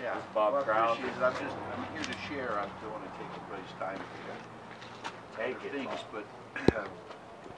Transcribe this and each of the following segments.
Yeah. This is Bob Crouse. I'm here to share. I don't want to take everybody's time with Take it, things, Bob. but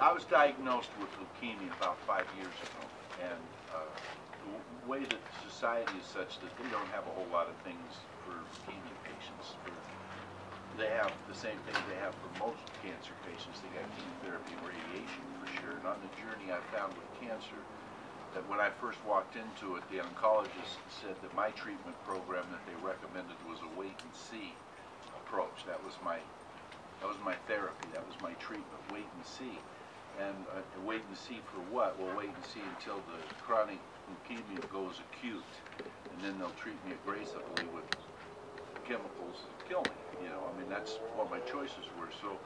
I was diagnosed with leukemia about 5 years ago, and the way that society is such that they don't have a whole lot of things for leukemia patients. They have the same thing they have for most cancer patients. They got chemotherapy and radiation for sure. And on the journey I found with cancer, that when I first walked into it, the oncologist said that my treatment program that they recommended was a wait and see approach. That was my therapy. That was my treatment. Wait and see. And wait and see for what? Well, wait and see until the chronic leukemia goes acute, and then they'll treat me aggressively with chemicals that kill me. You know, I mean, that's what my choices were. So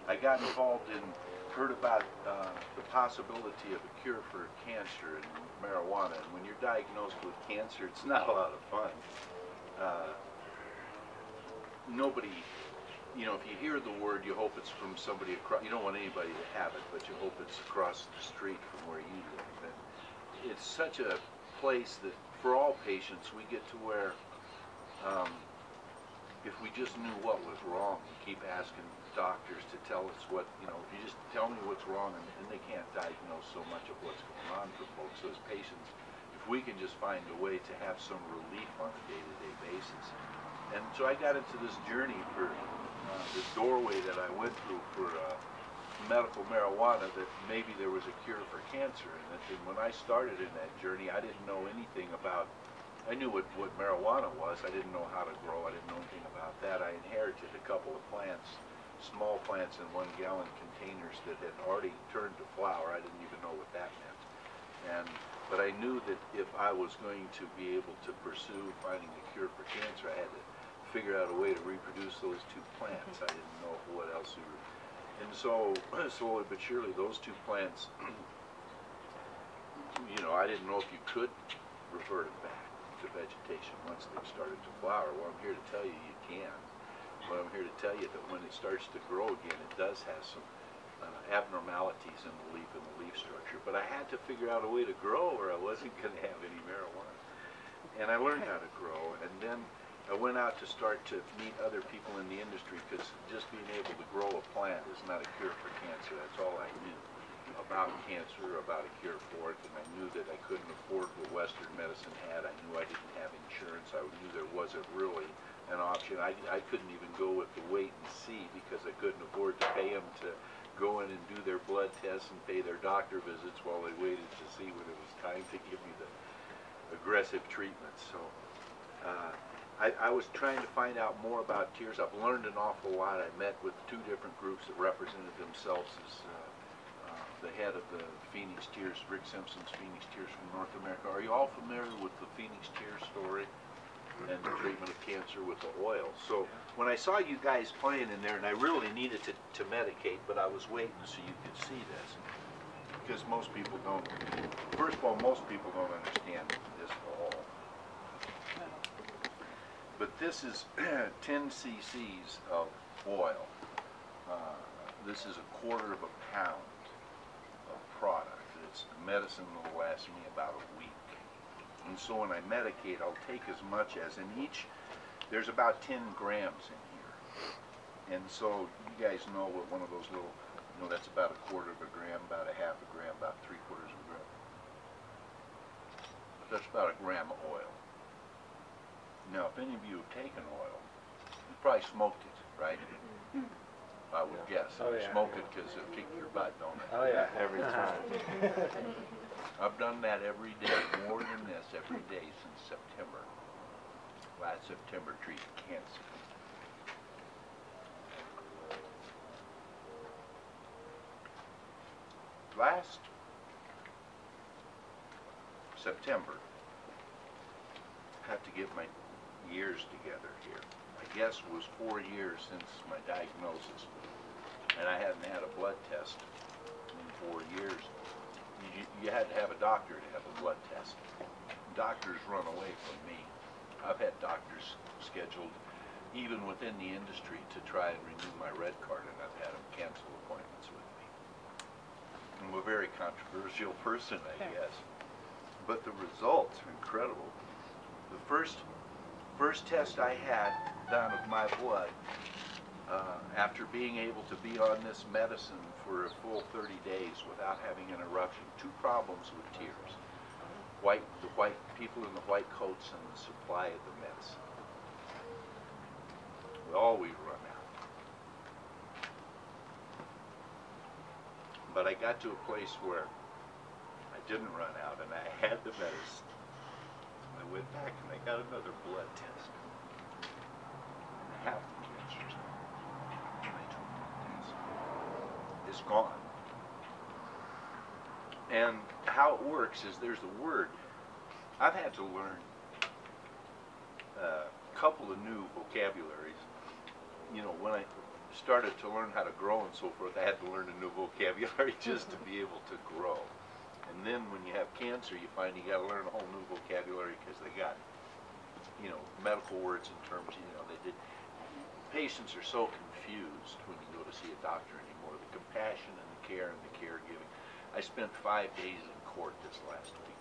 I got involved in, heard about the possibility of a cure for cancer and marijuana. And when you're diagnosed with cancer, it's not a lot of fun. Nobody, you know, if you hear the word, you hope it's from somebody across. You don't want anybody to have it, but you hope it's across the street from where you live. And it's such a place that for all patients, we get to where if we just knew what was wrong, we keep asking doctors to tell us what, you know, if you just tell me what's wrong, and they can't diagnose so much of what's going on for folks. So as patients, if we can just find a way to have some relief on a day-to-day basis. And so I got into this journey for this doorway that I went through for medical marijuana, that maybe there was a cure for cancer. And when I started in that journey, I didn't know anything about, I knew what marijuana was. I didn't know how to grow. I didn't know anything about that. I inherited a couple of plants, small plants in 1-gallon containers that had already turned to flower. I didn't even know what that meant. But I knew that if I was going to be able to pursue finding a cure for cancer, I had to figure out a way to reproduce those 2 plants. I didn't know what else we were. And so, slowly but surely, those 2 plants, you know, I didn't know if you could revert it back to vegetation once they started to flower. Well, I'm here to tell you you can. But I'm here to tell you that when it starts to grow again, it does have some abnormalities in the leaf structure. But I had to figure out a way to grow, or I wasn't going to have any marijuana. And I learned how to grow, and then I went out to start to meet other people in the industry, because just being able to grow a plant is not a cure for cancer. That's all I knew about cancer, about a cure for it, and I knew that I couldn't afford what Western medicine had. I knew I didn't have insurance. I knew there wasn't really an option. I couldn't even go with the wait and see, because I couldn't afford to pay them to go in and do their blood tests and pay their doctor visits while they waited to see when it was time to give me the aggressive treatment. So I was trying to find out more about tears. I've learned an awful lot. I met with 2 different groups that represented themselves as the head of the Phoenix Tears, Rick Simpson's Phoenix Tears from North America. Are you all familiar with the Phoenix Tears story and the treatment of cancer with the oil? So when I saw you guys playing in there, and I really needed to medicate, but I was waiting so you could see this, because most people don't, first of all, most people don't understand this at all. But this is 10 cc's of oil. This is 1/4 of a pound of product. It's medicine that will last me about a week. And so when I medicate, I'll take as much as, in each, there's about 10 grams in here. And so you guys know what one of those little, you know, that's about 1/4 of a gram, about 1/2 a gram, about 3/4 of a gram. That's about 1 gram of oil. Now, if any of you have taken oil, you probably smoked it, right? I would guess. Oh, yeah. Smoke it because it'll kick your butt, don't it? Oh yeah, every time. I've done that every day, more than this, every day since September. Last September, treated cancer. Last September, I have to get my years together here. I guess it was 4 years since my diagnosis, and I hadn't had a blood test in 4 years. You had to have a doctor to have a blood test. Doctors run away from me. I've had doctors scheduled, even within the industry, to try and renew my red card, and I've had them cancel appointments with me. I'm a very controversial person, I guess. But the results are incredible. The first First test I had done of my blood, after being able to be on this medicine for a full 30 days without having an eruption, two problems with tears. The white people in the white coats and the supply of the medicine. We always run out. But I got to a place where I didn't run out and I had the medicine. I went back and I got another blood test. And I have the cancer. And I took that test. It's gone. And how it works is there's a word. I've had to learn a couple of new vocabularies. You know, when I started to learn how to grow and so forth, I had to learn a new vocabulary just to be able to grow. And then when you have cancer, you find you got to learn a whole new vocabulary because they got, you know, medical words and terms. You know, patients are so confused when you go to see a doctor anymore. The compassion and the care and the caregiving. I spent 5 days in court this last week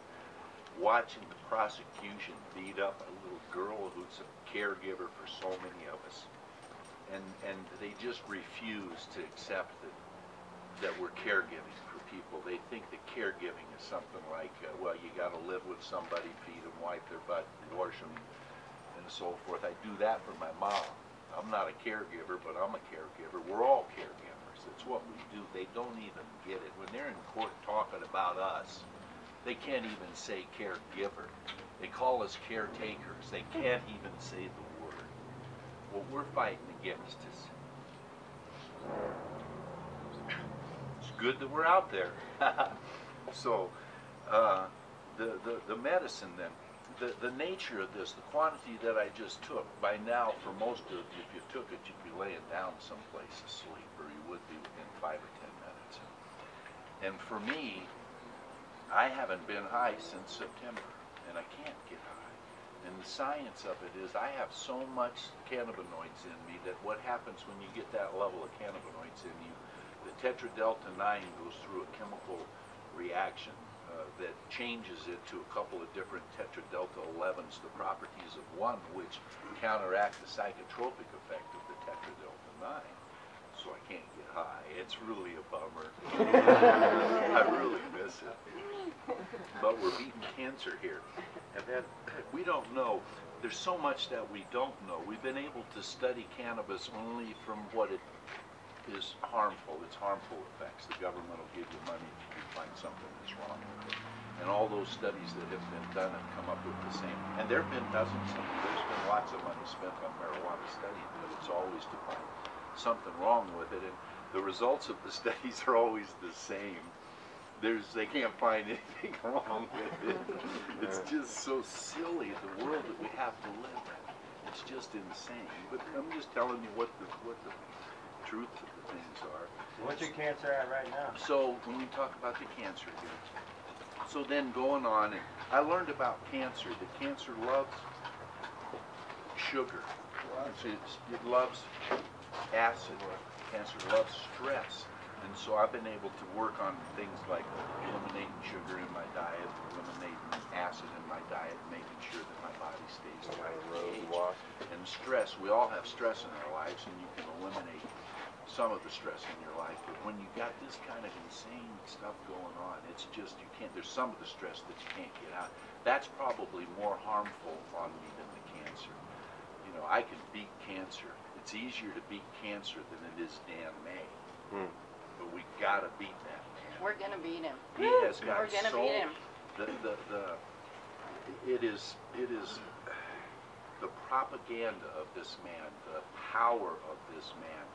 watching the prosecution beat up a little girl who's a caregiver for so many of us. And they just refuse to accept that we're caregiving for people. They think that caregiving is something like, well, you got to live with somebody, feed them, wipe their butt, wash them, and so forth. I do that for my mom. I'm not a caregiver, but I'm a caregiver. We're all caregivers. It's what we do. They don't even get it. When they're in court talking about us, they can't even say caregiver. They call us caretakers. They can't even say the word. What we're fighting against is, it's good that we're out there. So, the medicine then, the nature of this, the quantity that I just took, by now for most of you, if you took it, you'd be laying down someplace asleep, or you would be within 5 or 10 minutes. And for me, I haven't been high since September, and I can't get high. And the science of it is I have so much cannabinoids in me that what happens when you get that level of cannabinoids in you, the tetradelta 9 goes through a chemical reaction that changes it to a couple of different tetradelta 11s, the properties of one, which counteract the psychotropic effect of the tetradelta 9. So I can't get high. It's really a bummer. I really miss it. But we're beating cancer here. And then we don't know. There's so much that we don't know. We've been able to study cannabis only from what it is harmful, its harmful effects. The government will give you money if you find something that's wrong with it. And all those studies that have been done have come up with the same. And there have been dozens of them. There's been lots of money spent on marijuana studying, but it's always to find something wrong with it. And the results of the studies are always the same. They can't find anything wrong with it. It's just so silly, the world that we have to live in. It's just insane. But I'm just telling you what the truth of the things are. What's your cancer at right now? So when we talk about the cancer here, so then going on, and I learned about cancer, that cancer loves sugar. It loves acid. Cancer loves stress. And so I've been able to work on things like eliminating sugar in my diet, eliminating acid in my diet, making sure that my body stays the right age. And stress, we all have stress in our lives, and you can eliminate some of the stress in your life. But when you got this kind of insane stuff going on, it's just, you can't, there's some of the stress that you can't get out. That's probably more harmful on me than the cancer. You know, I can beat cancer. It's easier to beat cancer than it is Dan May. But we gotta beat that man. We're gonna beat him. He has got We're gonna beat him. It is the propaganda of this man, the power of this man.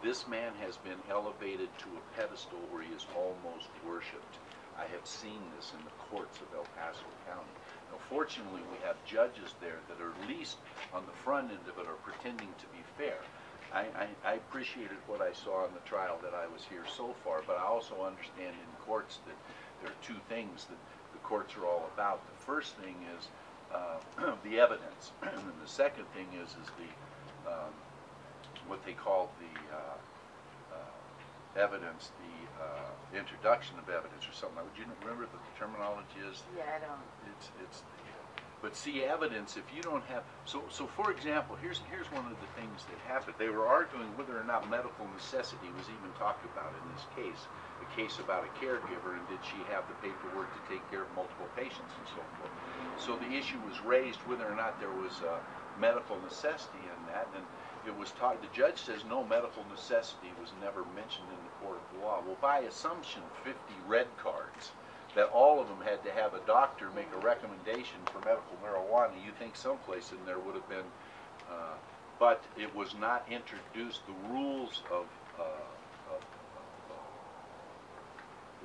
This man has been elevated to a pedestal where he is almost worshipped. I have seen this in the courts of El Paso County. Now, fortunately, we have judges there that are at least on the front end of it are pretending to be fair. I appreciated what I saw in the trial that I was here so far, but I also understand in courts that there are two things that the courts are all about. The first thing is the evidence, and then the second thing is the what they call the evidence, the introduction of evidence or something. Would you remember what the terminology is? Yeah, I don't. It's But see, evidence, if you don't have, so for example, here's one of the things that happened. They were arguing whether or not medical necessity was even talked about in this case. A case about a caregiver, and did she have the paperwork to take care of multiple patients and so forth. So the issue was raised whether or not there was medical necessity in that, and it was taught, the judge says no, medical necessity was never mentioned in the court of law. Well, by assumption, 50 red cards, that all of them had to have a doctor make a recommendation for medical marijuana. You think someplace in there would have been, but it was not introduced. The rules of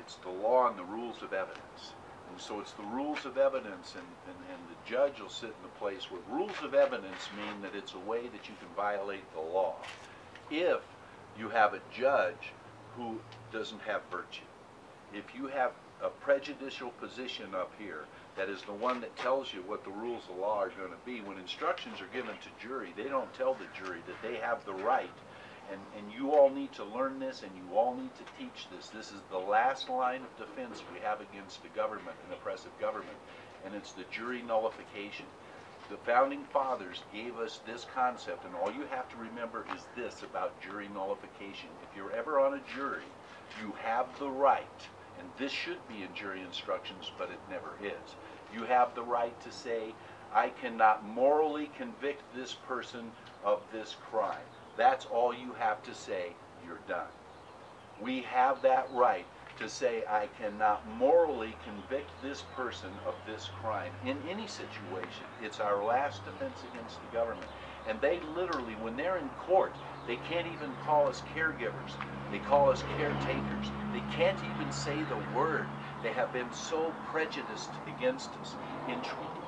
it's the law and the rules of evidence. And so it's the rules of evidence, and the judge will sit in the place where rules of evidence mean that it's a way that you can violate the law if you have a judge who doesn't have virtue. If you have a prejudicial position up here that is the one that tells you what the rules of law are going to be, when instructions are given to jury, they don't tell the jury that they have the right. And you all need to learn this, and you all need to teach this. This is the last line of defense we have against the government, an oppressive government, and it's the jury nullification. The Founding Fathers gave us this concept, and all you have to remember is this about jury nullification. If you're ever on a jury, you have the right, and this should be in jury instructions, but it never is. You have the right to say, I cannot morally convict this person of this crime. That's all you have to say, you're done. We have that right to say, I cannot morally convict this person of this crime in any situation. It's our last defense against the government. And they literally, when they're in court, they can't even call us caregivers. They call us caretakers. They can't even say the word. They have been so prejudiced against us.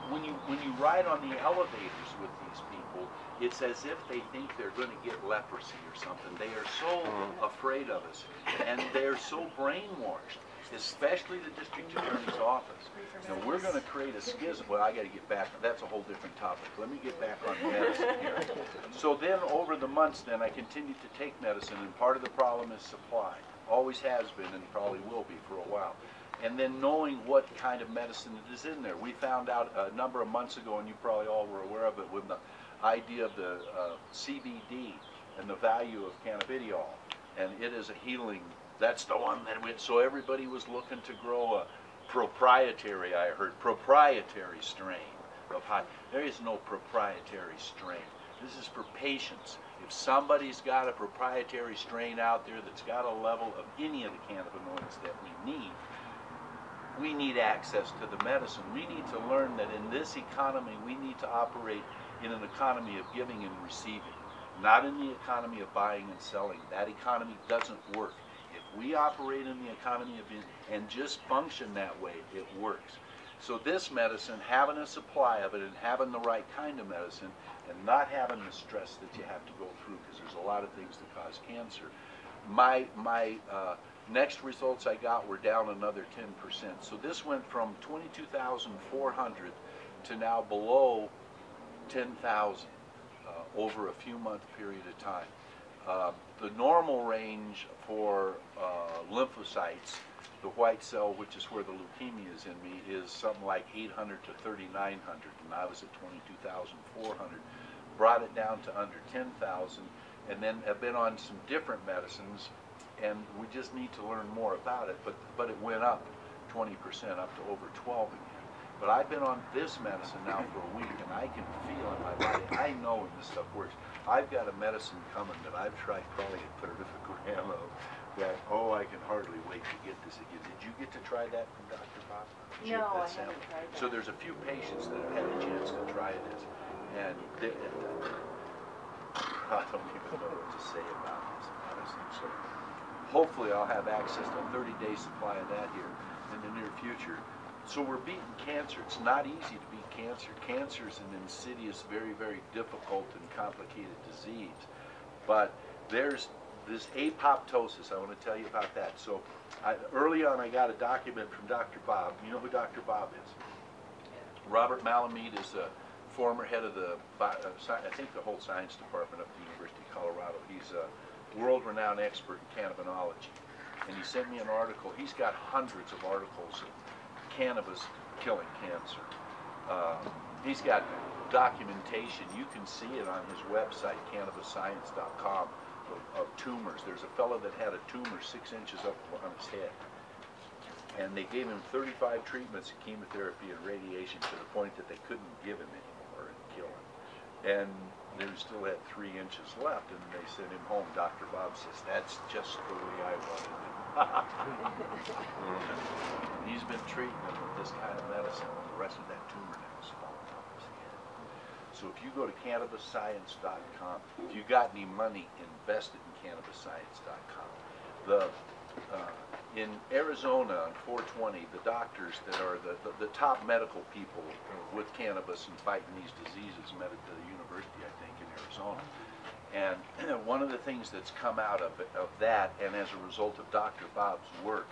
When you ride on the elevators with these people, it's as if they think they're going to get leprosy or something. They are so afraid of us, and they're so brainwashed, especially the district attorney's office. Now, we're going to create a schism. Well, I got to get back. That's a whole different topic. Let me get back on medicine here. So then, over the months, then I continued to take medicine, and part of the problem is supply. Always has been, and probably will be for a while. And then knowing what kind of medicine is in there. We found out a number of months ago, and you probably all were aware of it, with the idea of the CBD and the value of cannabidiol, and it is a healing. That's the one that went. So everybody was looking to grow a proprietary, I heard, proprietary strain of high. There is no proprietary strain. This is for patients. If somebody's got a proprietary strain out there that's got a level of any of the cannabinoids that we need access to the medicine. We need to learn that in this economy, we need to operate in an economy of giving and receiving, not in the economy of buying and selling. That economy doesn't work. If we operate in the economy of and just function that way, it works. So this medicine, having a supply of it and having the right kind of medicine and not having the stress that you have to go through, because there's a lot of things that cause cancer. My next results I got were down another 10%. So this went from 22,400 to now below 10,000 over a few month period of time. The normal range for lymphocytes, the white cell, which is where the leukemia is in me, is something like 800 to 3,900, and I was at 22,400. Brought it down to under 10,000, and then have been on some different medicines, and we just need to learn more about it, but it went up 20%, up to over 12 again. But I've been on this medicine now for a week, and I can feel in my body, I know when this stuff works. I've got a medicine coming that I've tried probably a third of a gram of, that, oh, I can hardly wait to get this again. Did you get to try that from Dr. Bob? No, I haven't tried that. So there's a few patients that have had a chance to try this, and I don't even know what to say about this medicine. So hopefully I'll have access to a 30-day supply of that here in the near future. So we're beating cancer. It's not easy to beat cancer. Cancer is an insidious, very, very difficult and complicated disease. But there's this apoptosis. I want to tell you about that. So early on I got a document from Dr. Bob. You know who Dr. Bob is? Robert Malamud is a former head of the, I think the whole science department up at the University of Colorado. He's a world-renowned expert in cannabinology. And he sent me an article. He's got hundreds of articles of cannabis killing cancer. He's got documentation. You can see it on his website, cannabisscience.com, of tumors. There's a fellow that had a tumor 6 inches up on his head. And they gave him 35 treatments of chemotherapy and radiation to the point that they couldn't give him anymore and kill him. And they still had 3 inches left, and they sent him home. Dr. Bob says, that's just the way I wanted it. He's been treating him with this kind of medicine, and the rest of that tumor now is falling off his head. So if you go to cannabisscience.com, if you got any money, invest it in cannabisscience.com. In Arizona on 420, the doctors that are the top medical people with cannabis and fighting these diseases met at the university, I think, in Arizona. And one of the things that's come out of that, and as a result of Dr. Bob's work,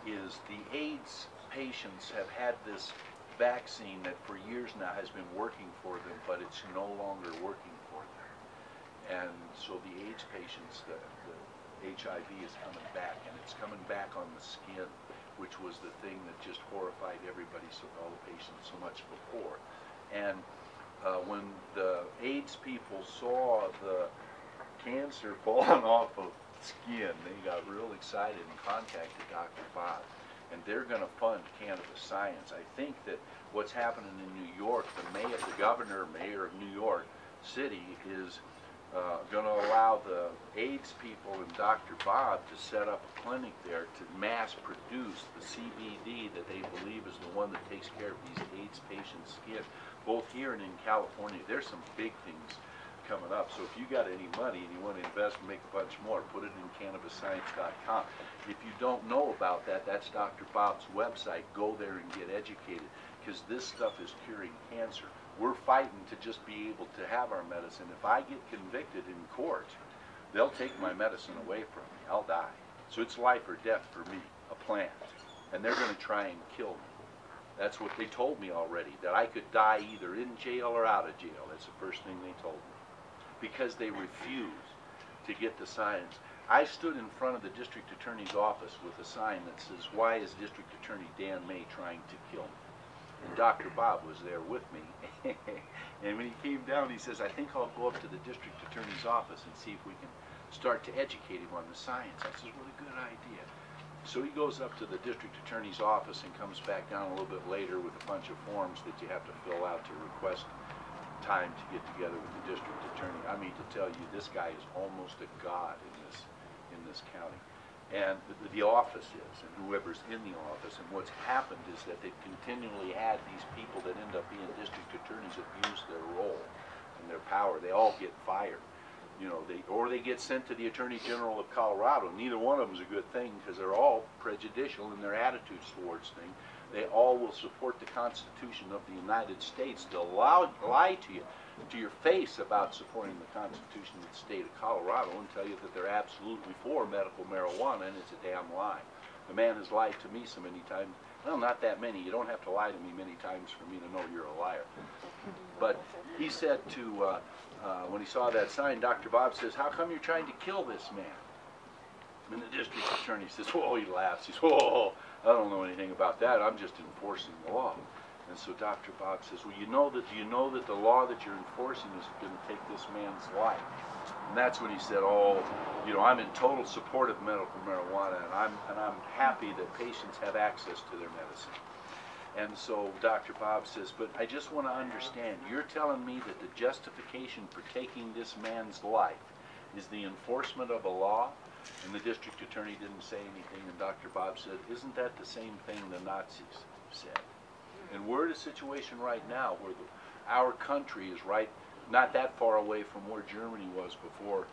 is the AIDS patients have had this vaccine that for years now has been working for them, but it's no longer working for them. And so the AIDS patients, the HIV is coming back, and it's coming back on the skin, which was the thing that just horrified everybody, so all the patients so much before. And when the AIDS people saw the cancer falling off of skin, they got real excited and contacted Dr. Bob. And they're going to fund cannabis science. I think that what's happening in New York, the mayor of New York City is going to allow the AIDS people and Dr. Bob to set up a clinic there to mass produce the CBD that they believe is the one that takes care of these AIDS patients' skin, both here and in California. There's some big things coming up. So if you got any money and you want to invest and make a bunch more, put it in cannabisscience.com. If you don't know about that, that's Dr. Bob's website. Go there and get educated, because this stuff is curing cancer. We're fighting to just be able to have our medicine. If I get convicted in court, they'll take my medicine away from me. I'll die. So it's life or death for me, a plant. And they're going to try and kill me. That's what they told me already, that I could die either in jail or out of jail. That's the first thing they told me. Because they refuse to get the science. I stood in front of the district attorney's office with a sign that says, "Why is District Attorney Dan May trying to kill me?" And Dr. Bob was there with me. And when he came down, he says, "I think I'll go up to the district attorney's office and see if we can start to educate him on the science." I said, "What a good idea." So he goes up to the district attorney's office and comes back down a little bit later with a bunch of forms that you have to fill out to request time to get together with the district attorney. I mean, to tell you, this guy is almost a god in this county. And the office is, and whoever's in the office. And what's happened is that they've continually had these people that end up being district attorneys abuse their role and their power. They all get fired. You know, or they get sent to the Attorney General of Colorado. Neither one of them is a good thing, because they're all prejudicial in their attitudes towards things. They all will support the Constitution of the United States. They'll lie to you, to your face, about supporting the Constitution of the state of Colorado and tell you that they're absolutely for medical marijuana, and it's a damn lie. The man has lied to me so many times. Well, not that many. You don't have to lie to me many times for me to know you're a liar. But he said to, when he saw that sign, Dr. Bob says, "How come you're trying to kill this man?" And the district attorney says, "Whoa," he laughs. He says, "Whoa, I don't know anything about that. I'm just enforcing the law." And so Dr. Bob says, "Well, do you know that the law that you're enforcing is going to take this man's life?" And that's when he said, "Oh, you know, I'm in total support of medical marijuana, and I'm happy that patients have access to their medicine." And so Dr. Bob says, "But I just want to understand, you're telling me that the justification for taking this man's life is the enforcement of a law?" And the district attorney didn't say anything, and Dr. Bob said, "Isn't that the same thing the Nazis said?" And we're in a situation right now where our country is not that far away from where Germany was before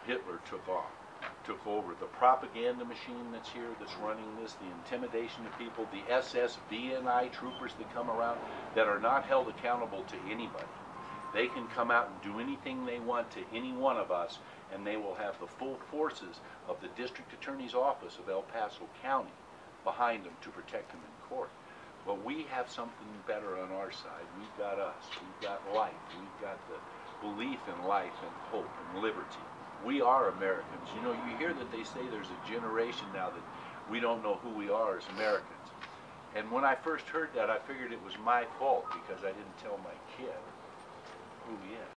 Hitler took over. The propaganda machine that's here, that's running this, the intimidation of people, the SS VNI troopers that come around that are not held accountable to anybody. They can come out and do anything they want to any one of us, and they will have the full forces of the district attorney's office of El Paso County behind them to protect them in court. But we have something better on our side. We've got us. We've got life. We've got the belief in life and hope and liberty. We are Americans. You know, you hear that they say there's a generation now that we don't know who we are as Americans. And when I first heard that, I figured it was my fault because I didn't tell my kid who he